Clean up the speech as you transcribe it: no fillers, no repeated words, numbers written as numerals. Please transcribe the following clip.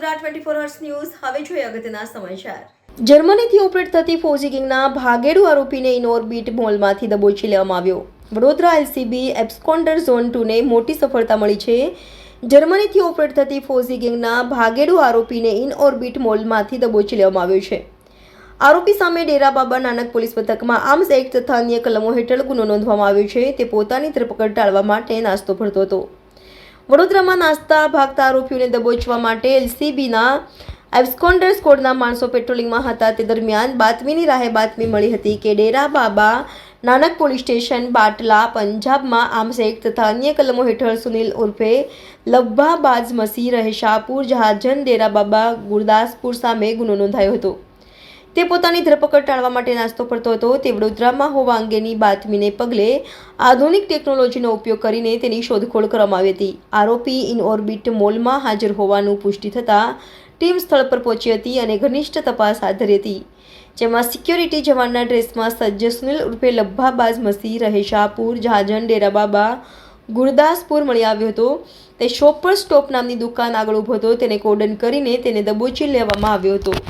Vadodara 24 hours news હવે જોઈએ અગત્યના સમાચાર। જર્મનીથી ઓપરેટ થતી ફોજી ગેંગના ભાગેડુ આરોપીને ઇનઓર્બિટ મોલમાંથી દબોચી લેવામાં આવ્યો। વડોદરા એલસીબી એબ્સ્કોન્ડર ઝોન 2 ને મોટી સફળતા મળી છે। જર્મનીથી ઓપરેટ થતી ફોજી ગેંગના ભાગેડુ આરોપીને ઇનઓર્બિટ મોલમાંથી દબોચી લેવામાં આવ્યો છે। આરોપી સામે ડેરા બાબા નાનક પોલીસ મથકમાં આર્મ્સ એક્ટ તથા અન્ય કલમો હેઠળ ગુનો નોંધવામાં આવ્યો છે। તે પોતાની ધરપકડ ટાળવા માટે નાસ્તો ફરતો હતો। વડોદરામાં નાસ્તા ભાગતા આરોપીઓને દબોચવા માટે એલસીબીના એબ્સ્કોન્ડર સ્કોડના માણસો પેટ્રોલિંગમાં હતા। તે દરમિયાન બાતમીની રાહે બાતમી મળી હતી કે ડેરા બાબા નાનક પોલીસ સ્ટેશન બાટલા પંજાબમાં આર્મ્સ એક્ટ તથા અન્ય કલમો હેઠળ સુનિલ ઉર્ફે લબ્બા બાજ મસી રહે શાહપુર જહાજન ડેરા બાબા ગુરદાસપુર સામે ગુનો નોંધાયો હતો। તે પોતાની ધરપકડ ટાળવા માટે નાસ્તો ફરતો હતો। તે વડોદરામાં હોવા અંગેની બાતમીને પગલે આધુનિક ટેકનોલોજીનો ઉપયોગ કરીને તેની શોધખોળ કરવામાં આવી હતી। આરોપી ઇનઓર્બિટ મોલમાં હાજર હોવાનું પુષ્ટિ થતાં ટીમ સ્થળ પર પહોંચી હતી અને ઘનિષ્ઠ તપાસ હાથ ધરી હતી, જેમાં સિક્યોરિટી જવાનના ડ્રેસમાં સજ્જ સુનિલ ઉર્ફે લબ્બાબાજ મસી રહે શાહપુર જહાજન ડેરા બાબા ગુરદાસપુર મળી આવ્યો હતો। તે શોપર સ્ટોપ નામની દુકાન આગળ ઊભો હતો। તેને કોર્ડન કરીને તેને દબોચી લેવામાં આવ્યો હતો।